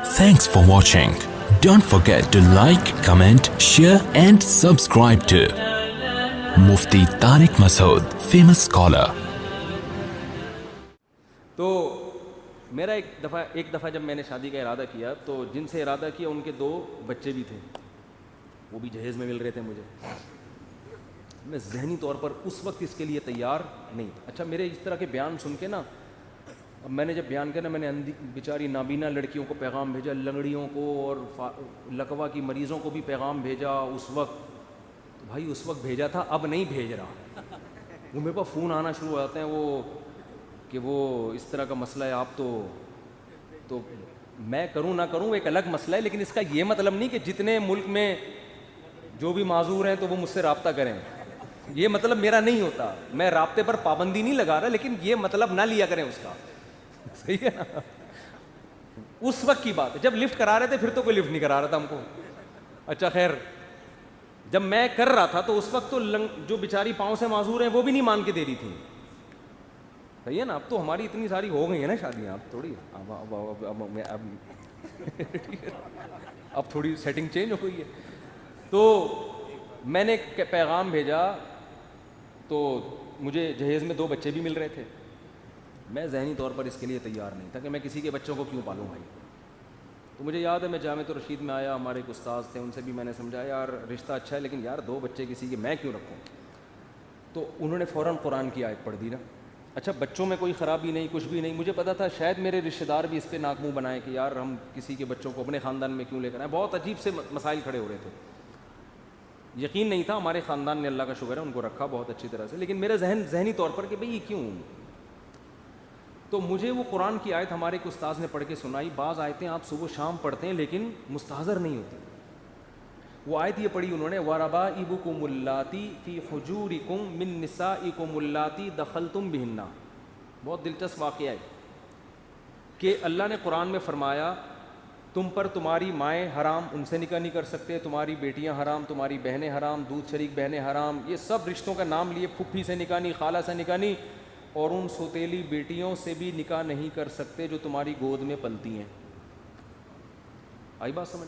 Thanks for watching. Don't forget to like, comment, share and subscribe to Mufti Tariq Masood, famous scholar. تو میرا ایک دفعہ جب میں نے شادی کا ارادہ کیا تو جن سے ارادہ کیا ان کے 2 بچے بھی تھے, وہ بھی جہیز میں مل رہے تھے مجھے. میں ذہنی طور پر اس وقت اس کے لیے تیار نہیں تھا. اچھا, میرے اس طرح کے بیان سن کے نا, اب میں نے جب بیان کیا نا, میں نے بیچاری نابینا لڑکیوں کو پیغام بھیجا, لنگڑیوں کو اور لکوا کی مریضوں کو بھی پیغام بھیجا اس وقت. تو بھائی اس وقت بھیجا تھا, اب نہیں بھیج رہا. وہ میرے پاس فون آنا شروع ہو جاتے ہیں وہ کہ وہ اس طرح کا مسئلہ ہے, آپ تو میں کروں نہ کروں ایک الگ مسئلہ ہے, لیکن اس کا یہ مطلب نہیں کہ جتنے ملک میں جو بھی معذور ہیں تو وہ مجھ سے رابطہ کریں. یہ مطلب میرا نہیں ہوتا. میں رابطے پر پابندی نہیں لگا رہا, لیکن یہ مطلب نہ لیا کریں اس کا. صحیح ہے نا. اس وقت کی بات ہے جب لفٹ کرا رہے تھے, پھر تو کوئی لفٹ نہیں کرا رہا تھا ہم کو. اچھا خیر, جب میں کر رہا تھا تو اس وقت تو جو بیچاری پاؤں سے معذور ہیں وہ بھی نہیں مان کے دے رہی تھی. صحیح ہے نا. اب تو ہماری اتنی ساری ہو گئی ہیں نا شادیاں, اب تھوڑی اب تھوڑی سیٹنگ چینج ہو گئی ہے. تو میں نے پیغام بھیجا تو مجھے جہیز میں 2 بچے بھی مل رہے تھے. میں ذہنی طور پر اس کے لیے تیار نہیں تھا کہ میں کسی کے بچوں کو کیوں پالوں بھائی. تو مجھے یاد ہے میں جامعۃ الرشید میں آیا, ہمارے ایک استاذ تھے, ان سے بھی میں نے سمجھایا یار رشتہ اچھا ہے لیکن یار 2 بچے کسی کے میں کیوں رکھوں. تو انہوں نے فوراً قرآن کی آیت پڑھ دی نا. اچھا, بچوں میں کوئی خرابی نہیں, کچھ بھی نہیں. مجھے پتا تھا شاید میرے رشتہ دار بھی اس پہ ناک منہ بنائیں کہ یار ہم کسی کے بچوں کو اپنے خاندان میں کیوں لے کر آئیں. بہت عجیب سے مسائل کھڑے ہو رہے تھے. یقین نہیں تھا. ہمارے خاندان نے اللہ کا شکر ہے ان کو رکھا بہت اچھی طرح سے, لیکن میرے ذہنی طور پر کہ بھئی یہ کیوں. تو مجھے وہ قرآن کی آیت ہمارے ایک استاذ نے پڑھ کے سنائی. بعض آیتیں آپ صبح و شام پڑھتے ہیں لیکن مستحضر نہیں ہوتی. وہ آیت یہ پڑھی انہوں نے, وَرَبَائِبُكُمُ اللَّاتِي فِي حُجُورِكُم مِّن نِّسَائِكُمُ اللَّاتِي دَخَلْتُم بِهِنَّ. بہت دلچسپ واقعہ ہے کہ اللہ نے قرآن میں فرمایا تم پر تمہاری مائیں حرام, ان سے نکاح نہیں کر سکتے, تمہاری بیٹیاں حرام, تمہاری بہنیں حرام, دودھ شریک بہنیں حرام. یہ سب رشتوں کا نام لیے. پھپھی سے نکاح نہیں, خالہ سے نکاح نہیں, اور ان سوتیلی بیٹیوں سے بھی نکاح نہیں کر سکتے جو تمہاری گود میں پلتی ہیں. آئی بات سمجھ؟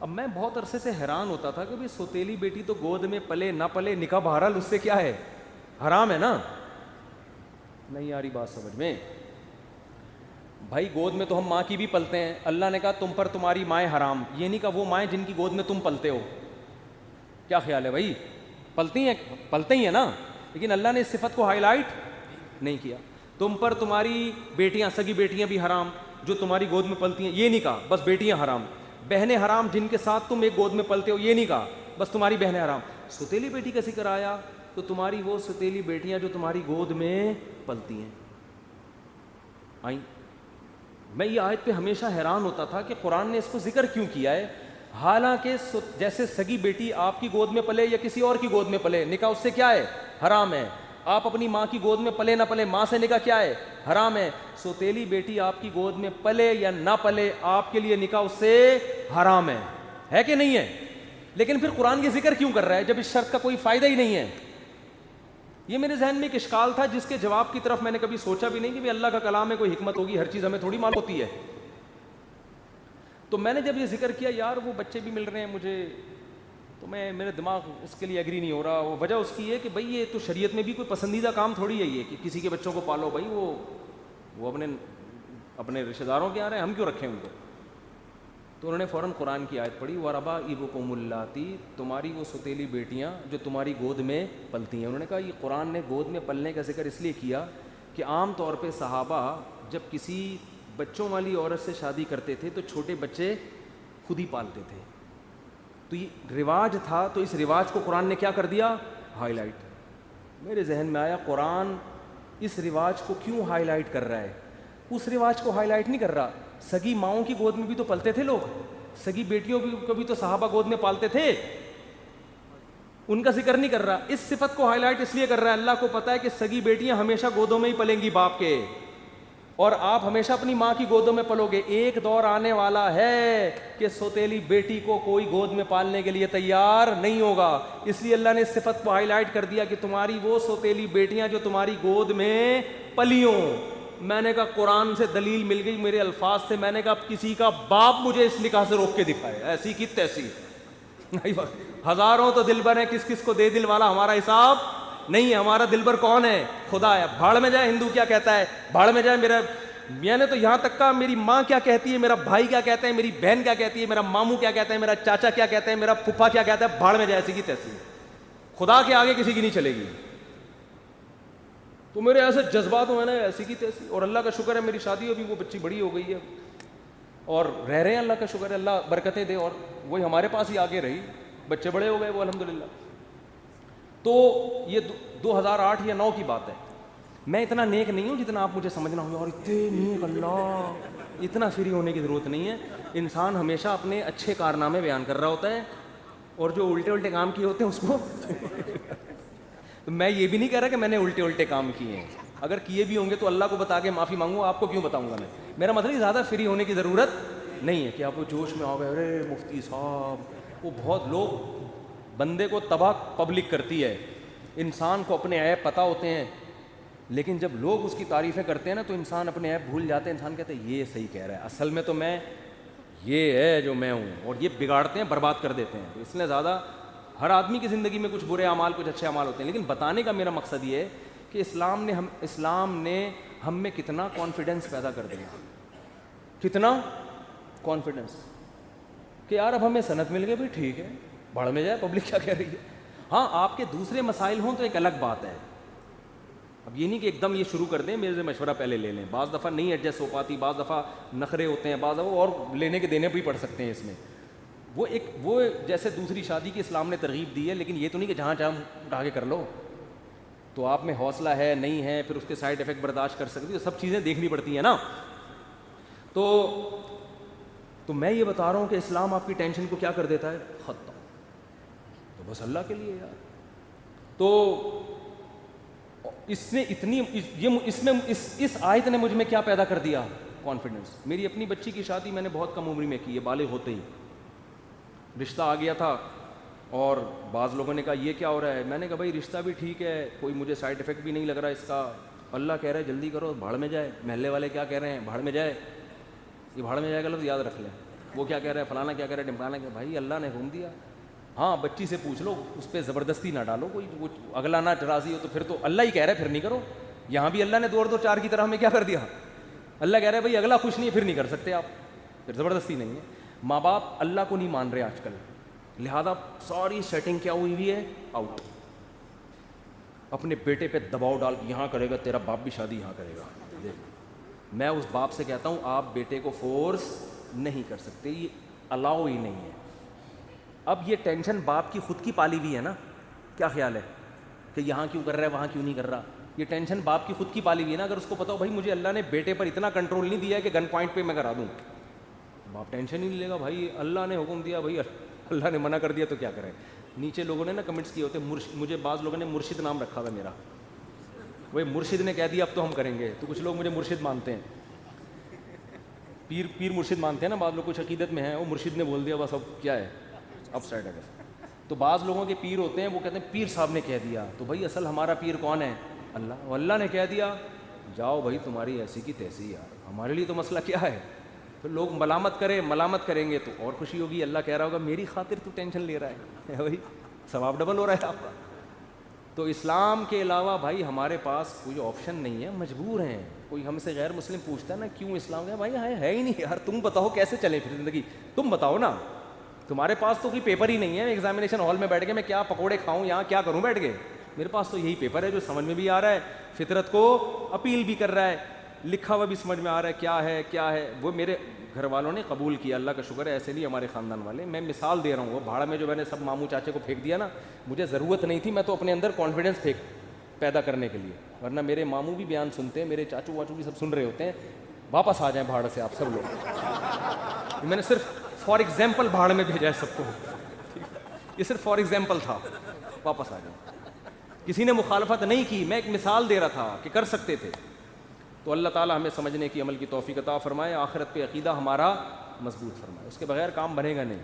اب میں بہت عرصے سے حیران ہوتا تھا کہ بھئی سوتیلی بیٹی تو گود میں پلے نہ پلے, نکاح بہرحال اس سے کیا ہے, حرام ہے نا. نہیں آ رہی بات سمجھ میں بھائی. گود میں تو ہم ماں کی بھی پلتے ہیں. اللہ نے کہا تم پر تمہاری مائیں حرام, یہ نہیں کہا وہ مائیں جن کی گود میں تم پلتے ہو. کیا خیال ہے بھائی, پلتے ہی ہیں نا, لیکن اللہ نے اس صفت کو ہائی لائٹ نہیں کیا. تم پر تمہاری بیٹیاں, سگی بیٹیاں بھی حرام جو تمہاری گود میں پلتی ہیں, یہ نہیں کہا بس بیٹیاں حرام. بہنیں حرام جن کے ساتھ تم ایک گود میں پلتے ہو, یہ نہیں کہا بس تمہاری بہنیں حرام. ستیلی بیٹی کا ذکر آیا تو تمہاری وہ ستیلی بیٹیاں جو تمہاری گود میں پلتی ہیں آئیں. میں یہ آیت پہ ہمیشہ حیران ہوتا تھا کہ قرآن نے اس کو ذکر کیوں کیا ہے, حالانکہ جیسے سگی بیٹی آپ کی گود میں پلے یا کسی اور کی گود میں پلے, نکاح اس سے کیا ہے, حرام ہے. آپ اپنی ماں کی گود میں پلے نہ پلے, ماں سے نکاح کیا ہے, حرام ہے. سوتیلی بیٹی آپ کی گود میں پلے یا نہ پلے, آپ کے لیے نکاح اس سے حرام ہے کہ نہیں ہے. لیکن پھر قرآن یہ ذکر کیوں کر رہا ہے جب اس شرط کا کوئی فائدہ ہی نہیں ہے. یہ میرے ذہن میں ایک اشکال تھا جس کے جواب کی طرف میں نے کبھی سوچا بھی نہیں کہ اللہ کا کلام میں کوئی حکمت ہوگی, ہر چیز ہمیں تھوڑی معلوم ہوتی ہے. تو میں نے جب یہ ذکر کیا یار وہ بچے بھی مل رہے ہیں مجھے, تو میرے دماغ اس کے لیے ایگری نہیں ہو رہا. وہ وجہ اس کی ہے کہ بھئی یہ تو شریعت میں بھی کوئی پسندیدہ کام تھوڑی ہے یہ کہ کسی کے بچوں کو پالو. بھائی وہ اپنے رشتہ داروں کے آ رہے ہیں, ہم کیوں رکھیں ان کو. تو انہوں نے فوراً قرآن کی آیت پڑھی, وَرَبَائِبُكُمُ اللَّاتِي, تمہاری وہ ستیلی بیٹیاں جو تمہاری گود میں پلتی ہیں. انہوں نے کہا یہ قرآن نے گود میں پلنے کا ذکر اس لیے کیا کہ عام طور پہ صحابہ جب کسی بچوں والی عورت سے شادی کرتے تھے تو چھوٹے بچے خود ہی پالتے تھے. تو یہ رواج تھا, تو اس رواج کو قرآن نے کیا کر دیا, ہائی لائٹ. میرے ذہن میں آیا قرآن اس رواج کو کیوں ہائی لائٹ کر رہا ہے. اس رواج کو ہائی لائٹ نہیں کر رہا. سگی ماؤں کی گود میں بھی تو پلتے تھے لوگ, سگی بیٹیوں کو بھی تو صحابہ گود میں پالتے تھے, ان کا ذکر نہیں کر رہا. اس صفت کو ہائی لائٹ اس لیے کر رہا ہے, اللہ کو پتا ہے کہ سگی بیٹیاں ہمیشہ گودوں میں ہی پلیں گی باپ کے, اور آپ ہمیشہ اپنی ماں کی گودوں میں پلو گے. ایک دور آنے والا ہے کہ سوتیلی بیٹی کو کوئی گود میں پالنے کے لیے تیار نہیں ہوگا. اس لیے اللہ نے اس صفت کو ہائی لائٹ کر دیا کہ تمہاری وہ سوتیلی بیٹیاں جو تمہاری گود میں پلیوں, میں نے کہا قرآن سے دلیل مل گئی, میرے الفاظ تھے, میں نے کہا کسی کا باپ مجھے اس نکاح سے روک کے دکھائے, ایسی کی تیسی. ہزاروں تو دلبر ہیں, کس کس کو دے دل والا, ہمارا حساب نہیں ہے. ہمارا دلبر کون ہے؟ خدا ہے. بھاڑ میں جائے ہندو کیا کہتا ہے, بھاڑ میں جائے میرا, میں نے تو یہاں تک کہا میری ماں کیا کہتی ہے, میرا بھائی کیا کہتا ہے, میری بہن کیا کہتی ہے, میرا ماموں کیا کہتا ہے, میرا چاچا کیا کہتا ہے, میرا پھپھا کیا کہتا ہے, بھاڑ میں جائے, ایسی کی تیسی. خدا کے آگے کسی کی نہیں چلے گی. تو میرے ایسے جذبات میں نے ایسی کی تیسی. اور اللہ کا شکر ہے میری شادی ابھی, وہ بچی بڑی ہو گئی ہے اور رہ رہے ہیں, اللہ کا شکر ہے, اللہ برکتیں دے. اور وہی ہمارے پاس ہی آگے رہی, بچے بڑے ہو گئے وہ الحمدللہ. تو یہ 2008 یا 2009 کی بات ہے. میں اتنا نیک نہیں ہوں جتنا آپ مجھے سمجھنا ہوں, اور اتنے نیک, اللہ اتنا فری ہونے کی ضرورت نہیں ہے. انسان ہمیشہ اپنے اچھے کارنامے بیان کر رہا ہوتا ہے, اور جو الٹے الٹے کام کیے ہوتے ہیں اس کو تو میں یہ بھی نہیں کہہ رہا کہ میں نے الٹے الٹے کام کیے ہیں, اگر کیے بھی ہوں گے تو اللہ کو بتا کے معافی مانگوں, آپ کو کیوں بتاؤں گا میں. میرا مطلب زیادہ فری ہونے کی ضرورت نہیں ہے کہ آپ وہ جوش میں آ گئے, ارے مفتی صاحب. وہ بہت لوگ, بندے کو تباہ پبلک کرتی ہے. انسان کو اپنے عیب پتہ ہوتے ہیں, لیکن جب لوگ اس کی تعریفیں کرتے ہیں نا تو انسان اپنے عیب بھول جاتے ہیں. انسان کہتے ہیں یہ صحیح کہہ رہا ہے, اصل میں تو میں یہ ہے جو میں ہوں, اور یہ بگاڑتے ہیں, برباد کر دیتے ہیں. تو اس لیے زیادہ, ہر آدمی کی زندگی میں کچھ برے اعمال کچھ اچھے اعمال ہوتے ہیں, لیکن بتانے کا میرا مقصد یہ ہے کہ اسلام نے ہم میں کتنا کانفیڈنس پیدا کر دیا, کتنا کانفیڈنس کہ یار اب ہمیں سند مل گئی, بھی ٹھیک ہے, بھاڑ میں جائے پبلک کیا کہہ رہی ہے. ہاں آپ کے دوسرے مسائل ہوں تو ایک الگ بات ہے. اب یہ نہیں کہ ایک دم یہ شروع کر دیں, میرے سے مشورہ پہلے لے لیں. بعض دفعہ نہیں ایڈجسٹ ہو پاتی, بعض دفعہ نخرے ہوتے ہیں, بعض دفعہ اور لینے کے دینے بھی پڑ سکتے ہیں اس میں. وہ جیسے دوسری شادی کی اسلام نے ترغیب دی ہے, لیکن یہ تو نہیں کہ جہاں چاہوں اٹھا کے کر لو. تو آپ میں حوصلہ ہے نہیں ہے, پھر اس کے سائڈ افیکٹ برداشت کر سکتی, تو سب چیزیں دیکھنی پڑتی ہیں نا. تو میں یہ بتا رہا ہوں کہ اسلام آپ کی ٹینشن کو کیا کر دیتا ہے, ختم. تو بس اللہ کے لیے یار. تو اس نے اتنی, اس آیت نے مجھ میں کیا پیدا کر دیا, کانفیڈنس. میری اپنی بچی کی شادی میں نے بہت کم عمری میں کی ہے, بالغ ہوتے ہی رشتہ آ گیا تھا. اور بعض لوگوں نے کہا یہ کیا ہو رہا ہے, میں نے کہا بھائی رشتہ بھی ٹھیک ہے, کوئی مجھے سائڈ افیکٹ بھی نہیں لگ رہا اس کا, اللہ کہہ رہا ہے جلدی کرو, بھاڑ میں جائے. محلے والے کیا کہہ رہے ہیں, بھاڑ میں جائے. یہ بھاڑ میں جائے گا لفظ یاد رکھ لیں. وہ کیا کہہ رہا ہے, فلانا کیا کہہ رہا ہے, ڈمکانا کیا. بھائی اللہ نے حکم دیا. ہاں بچی سے پوچھ لو, اس پہ زبردستی نہ ڈالو, کوئی اگلا نہ راضی ہو تو پھر تو اللہ ہی کہہ رہا ہے پھر نہیں کرو. یہاں بھی اللہ نے 2 اور 2 4 کی طرح ہمیں کیا کر دیا, اللہ کہہ رہا ہے بھائی اگلا خوش نہیں ہے پھر نہیں کر سکتے آپ, پھر زبردستی نہیں ہے. ماں باپ اللہ کو نہیں مان رہے آج کل, لہذا ساری سیٹنگ کیا ہوئی ہے, آؤٹ. اپنے بیٹے پہ دباؤ ڈال کے یہاں کرے گا, تیرا باپ بھی شادی یہاں کرے گا. میں اس باپ سے کہتا ہوں آپ بیٹے کو فورس نہیں کر سکتے, یہ الاؤ ہی نہیں ہے. اب یہ ٹینشن باپ کی خود کی پالی ہوئی ہے نا, کیا خیال ہے کہ یہاں کیوں کر رہا ہے وہاں کیوں نہیں کر رہا. یہ ٹینشن باپ کی خود کی پالی ہوئی ہے نا. اگر اس کو پتا ہو بھائی مجھے اللہ نے بیٹے پر اتنا کنٹرول نہیں دیا ہے کہ گن پوائنٹ پہ میں کرا دوں, باپ ٹینشن ہی نہیں لے گا. بھائی اللہ نے حکم دیا, بھائی اللہ نے منع کر دیا تو کیا کریں. نیچے لوگوں نے نا کمنٹس کیے ہوتے, مجھے بعض لوگوں نے مرشد نام رکھا تھا میرا, وہی مرشد نے کہہ دیا اب تو ہم کریں گے. تو کچھ لوگ مجھے مرشد مانتے ہیں, پیر مرشد مانتے ہیں نا, بعض لوگ کچھ عقیدت میں ہیں, وہ مرشد نے بول دیا بس اب کیا ہے, اب سائڈ ہے بس. تو بعض لوگوں کے پیر ہوتے ہیں وہ کہتے ہیں پیر صاحب نے کہہ دیا. تو بھائی اصل ہمارا پیر کون ہے, اللہ. اللہ نے کہہ دیا, جاؤ بھائی تمہاری ایسی کی تیسی یار, ہمارے لیے تو مسئلہ کیا ہے. پھر لوگ ملامت کریں گے تو اور خوشی ہوگی. اللہ کہہ رہا ہوگا میری خاطر تو ٹینشن لے رہا ہے بھائی, ثواب ڈبل ہو رہا ہے آپ کا. تو اسلام کے علاوہ بھائی ہمارے پاس کوئی آپشن نہیں ہے, مجبور ہیں. کوئی ہم سے غیر مسلم پوچھتا ہے نا کیوں اسلام ہے, بھائی ہے ہی نہیں یار, تم بتاؤ کیسے چلے پھر زندگی, تم بتاؤ نا. تمہارے پاس تو کوئی پیپر ہی نہیں ہے, ایگزامینیشن ہال میں بیٹھ کے میں کیا پکوڑے کھاؤں, یہاں کیا کروں بیٹھ کے. میرے پاس تو یہی پیپر ہے جو سمجھ میں بھی آ رہا ہے, فطرت کو اپیل بھی کر رہا ہے, لکھا ہوا بھی سمجھ میں آ رہا ہے کیا ہے. وہ میرے گھر والوں نے قبول کیا, اللہ کا شکر ہے. ایسے نہیں ہمارے خاندان والے, میں مثال دے رہا ہوں. وہ بھاڑ میں جو میں نے سب ماموں چاچے کو پھینک دیا نا, مجھے ضرورت نہیں تھی, میں تو اپنے اندر کانفیڈنس پیدا کرنے کے لیے. ورنہ میرے ماموں بھی بیان سنتے ہیں, میرے چاچو واچو بھی سب سن رہے ہوتے ہیں. واپس آ جائیں بھاڑ سے آپ سب لوگ. میں نے صرف فار ایگزامپل بھاڑ میں بھیجا ہے سب کو, یہ صرف فار ایگزامپل تھا. واپس آ جائیں. کسی نے مخالفت نہیں کی, میں ایک مثال دے رہا تھا کہ کر سکتے تھے. تو اللہ تعالیٰ ہمیں سمجھنے کی عمل کی توفیق عطا فرمائے, آخرت پہ عقیدہ ہمارا مضبوط فرمائے. اس کے بغیر کام بنے گا نہیں.